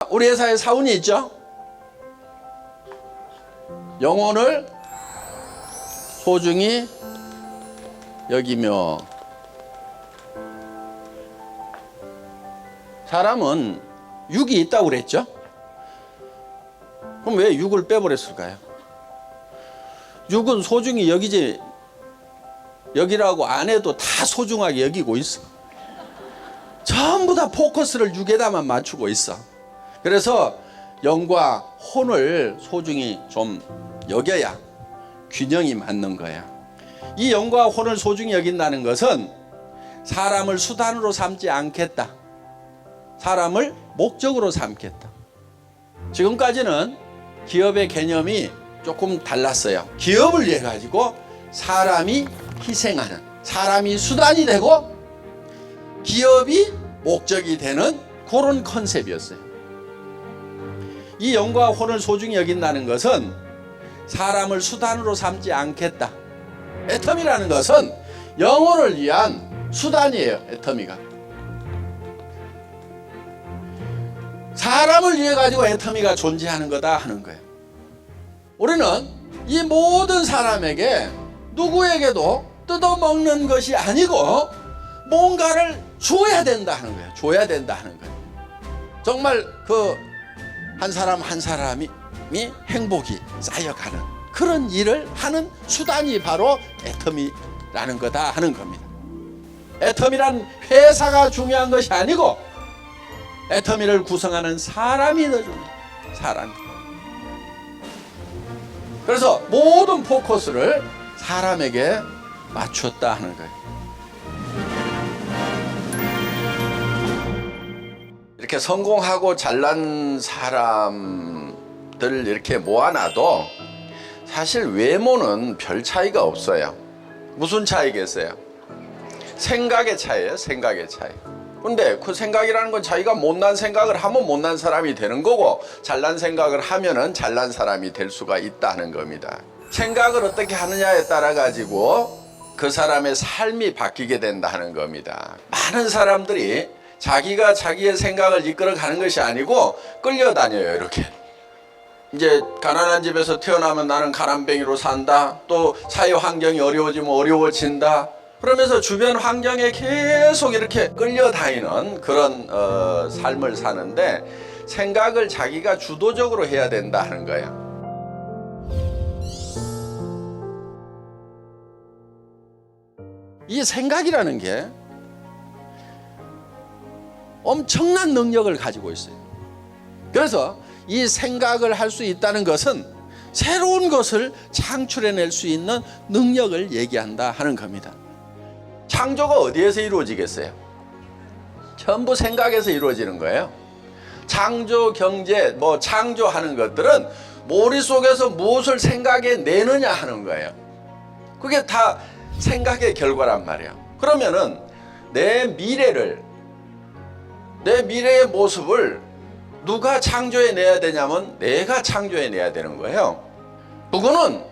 우리 회사에 사원이 있죠. 영혼을 소중히 여기며. 사람은 육이 있다고 그랬죠. 그럼 왜 육을 빼버렸을까요? 육은 소중히 여기라고 안 해도 다 소중하게 여기고 있어. 전부 다 포커스를 육에다만 맞추고 있어. 그래서 영과 혼을 소중히 좀 여겨야 균형이 맞는 거야. 이 영과 혼을 소중히 여긴다는 것은 사람을 수단으로 삼지 않겠다. 사람을 목적으로 삼겠다. 지금까지는 기업의 개념이 조금 달랐어요. 기업을 위해 가지고 사람이 희생하는, 사람이 수단이 되고 기업이 목적이 되는 그런 컨셉이었어요. 이 영과 혼을 소중히 여긴다는 것은 사람을 수단으로 삼지 않겠다. 애터미라는 것은 영혼을 위한 수단이에요. 애터미가 사람을 위해 가지고 애터미가 존재하는 거다 하는 거예요. 우리는 이 모든 사람에게 누구에게도 뜯어먹는 것이 아니고 뭔가를 줘야 된다 하는 거예요. 줘야 된다 하는 거예요. 정말 한 사람 한 사람이 행복이 쌓여가는 그런 일을 하는 수단이 바로 애터미라는 거다 하는 겁니다. 애터미란 회사가 중요한 것이 아니고 애터미를 구성하는 사람이 더 중요해요. 사람이. 그래서 모든 포커스를 사람에게 맞췄다 하는 거예요. 이렇게 성공하고 잘난 사람들 이렇게 모아놔도 사실 외모는 별 차이가 없어요. 무슨 차이겠어요? 생각의 차이예요. 생각의 차이. 근데 그 생각이라는 건 자기가 못난 생각을 하면 못난 사람이 되는 거고 잘난 생각을 하면은 잘난 사람이 될 수가 있다는 겁니다. 생각을 어떻게 하느냐에 따라 가지고 그 사람의 삶이 바뀌게 된다는 겁니다. 많은 사람들이 자기가 자기의 생각을 이끌어 가는 것이 아니고 끌려다녀요. 이렇게 이제 가난한 집에서 태어나면 나는 가난뱅이로 산다. 또 사회 환경이 어려워지면 어려워진다. 그러면서 주변 환경에 계속 이렇게 끌려다니는 그런 삶을 사는데 생각을 자기가 주도적으로 해야 된다 하는 거예요. 이 생각이라는 게 엄청난 능력을 가지고 있어요. 그래서 이 생각을 할 수 있다는 것은 새로운 것을 창출해낼 수 있는 능력을 얘기한다 하는 겁니다. 창조가 어디에서 이루어지겠어요? 전부 생각에서 이루어지는 거예요. 창조, 경제, 창조하는 것들은 머릿속에서 무엇을 생각해 내느냐 하는 거예요. 그게 다 생각의 결과란 말이에요. 그러면은 내 미래의 모습을 누가 창조해내야 되냐면 내가 창조해내야 되는 거예요. 그거는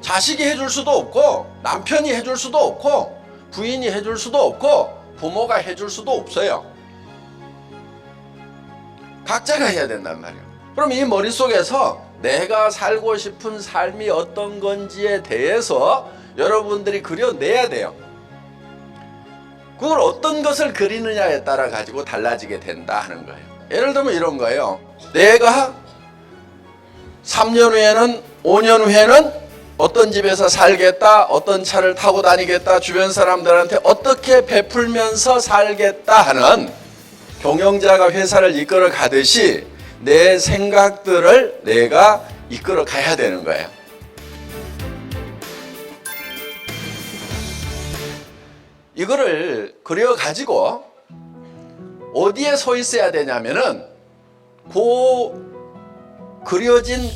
자식이 해줄 수도 없고 남편이 해줄 수도 없고 부인이 해줄 수도 없고 부모가 해줄 수도 없어요. 각자가 해야 된단 말이에요. 그럼 이 머릿속에서 내가 살고 싶은 삶이 어떤 건지에 대해서 여러분들이 그려내야 돼요. 그걸 어떤 것을 그리느냐에 따라 가지고 달라지게 된다 하는 거예요. 예를 들면 이런 거예요. 내가 3년 후에는 5년 후에는 어떤 집에서 살겠다, 어떤 차를 타고 다니겠다, 주변 사람들한테 어떻게 베풀면서 살겠다 하는 경영자가 회사를 이끌어 가듯이 내 생각들을 내가 이끌어 가야 되는 거예요. 이거를 그려 가지고 어디에 서 있어야 되냐면은 그려진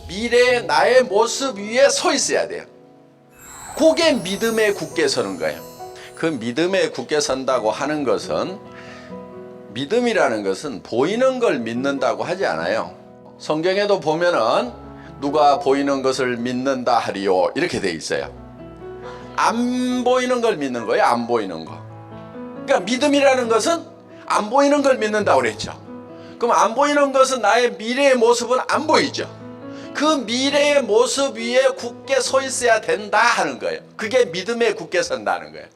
미래의 나의 모습 위에 서 있어야 돼요. 그게 믿음에 굳게 서는 거예요. 그 믿음에 굳게 선다고 하는 것은, 믿음이라는 것은 보이는 걸 믿는다고 하지 않아요. 성경에도 보면은 누가 보이는 것을 믿는다 하리요 이렇게 돼 있어요. 안 보이는 걸 믿는 거예요. 안 보이는 거. 그러니까 믿음이라는 것은 안 보이는 걸 믿는다고 그랬죠. 그럼 안 보이는 것은 나의 미래의 모습은 안 보이죠. 그 미래의 모습 위에 굳게 서 있어야 된다 하는 거예요. 그게 믿음에 굳게 선다는 거예요.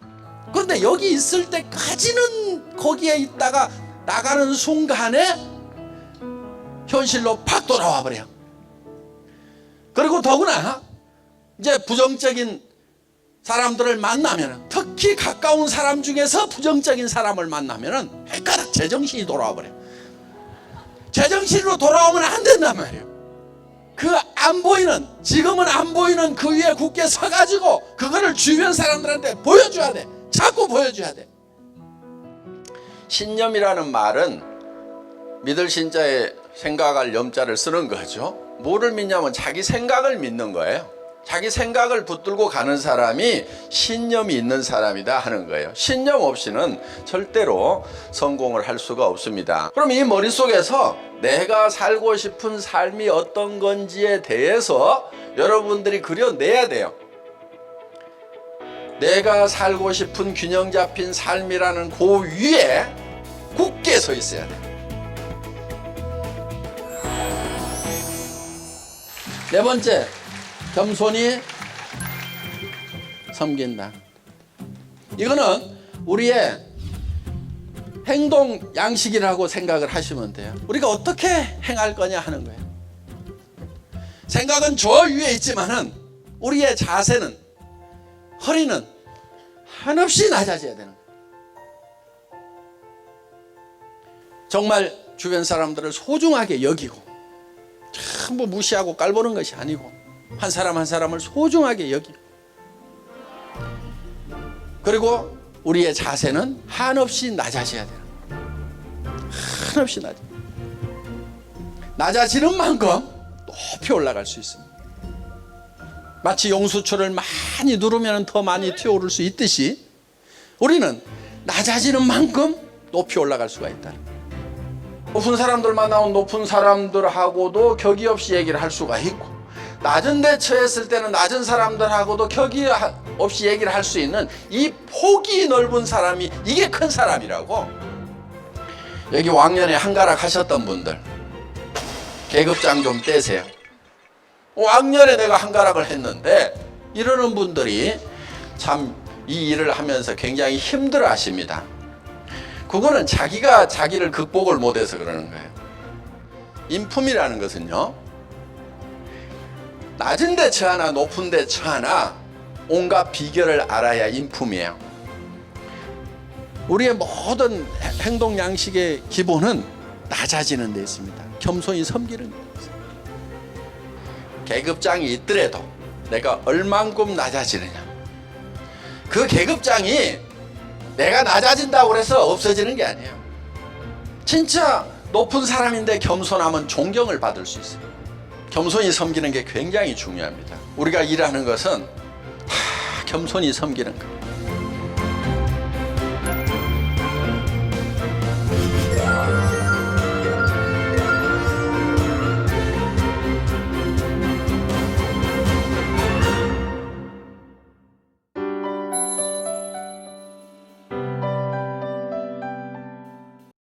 그런데 여기 있을 때까지는 거기에 있다가 나가는 순간에 현실로 팍 돌아와 버려요. 그리고 더구나 이제 부정적인 사람들을 만나면, 특히 가까운 사람 중에서 부정적인 사람을 만나면 헷가닥 제정신이 돌아와 버려요. 제정신으로 돌아오면 안 된단 말이에요. 그 안 보이는, 지금은 안 보이는 그 위에 굳게 서가지고 그거를 주변 사람들한테 보여줘야 돼. 자꾸 보여줘야 돼. 신념이라는 말은 믿을 신자에 생각할 염자를 쓰는 거죠. 뭐를 믿냐면 자기 생각을 믿는 거예요. 자기 생각을 붙들고 가는 사람이 신념이 있는 사람이다 하는 거예요. 신념 없이는 절대로 성공을 할 수가 없습니다. 그럼 이 머릿속에서 내가 살고 싶은 삶이 어떤 건지에 대해서 여러분들이 그려내야 돼요. 내가 살고 싶은 균형 잡힌 삶이라는 그 위에 굳게 서 있어야 돼요. 네 번째, 겸손히 섬긴다. 이거는 우리의 행동 양식이라고 생각을 하시면 돼요. 우리가 어떻게 행할 거냐 하는 거예요. 생각은 저 위에 있지만은 우리의 자세는, 허리는 한없이 낮아져야 되는 거예요. 정말 주변 사람들을 소중하게 여기고, 전부 무시하고 깔보는 것이 아니고 한 사람 한 사람을 소중하게 여기고, 그리고 우리의 자세는 한없이 낮아져야 돼요. 한없이 낮아지는 만큼 높이 올라갈 수 있습니다. 마치 용수철을 많이 누르면 더 많이 튀어오를 수 있듯이 우리는 낮아지는 만큼 높이 올라갈 수가 있다. 높은 사람들 만나면 높은 사람들하고도 격의 없이 얘기를 할 수가 있고, 낮은 데 처했을 때는 낮은 사람들하고도 격의 없이 얘기를 할 수 있는 이 폭이 넓은 사람이, 이게 큰 사람이라고. 여기 왕년에 한가락 하셨던 분들 계급장 좀 떼세요. 왕년에 내가 한가락을 했는데, 이러는 분들이 참 이 일을 하면서 굉장히 힘들어 하십니다. 그거는 자기가 자기를 극복을 못해서 그러는 거예요. 인품이라는 것은요, 낮은 데 처하나 높은 데 처하나 온갖 비결을 알아야 인품이에요. 우리의 모든 행동 양식의 기본은 낮아지는 데 있습니다. 겸손히 섬기는 데 있습니다. 계급장이 있더라도 내가 얼만큼 낮아지느냐, 그 계급장이 내가 낮아진다고 해서 없어지는 게 아니에요. 진짜 높은 사람인데 겸손하면 존경을 받을 수 있어요. 겸손히 섬기는 게 굉장히 중요합니다. 우리가 일하는 것은 다 겸손히 섬기는 거예요.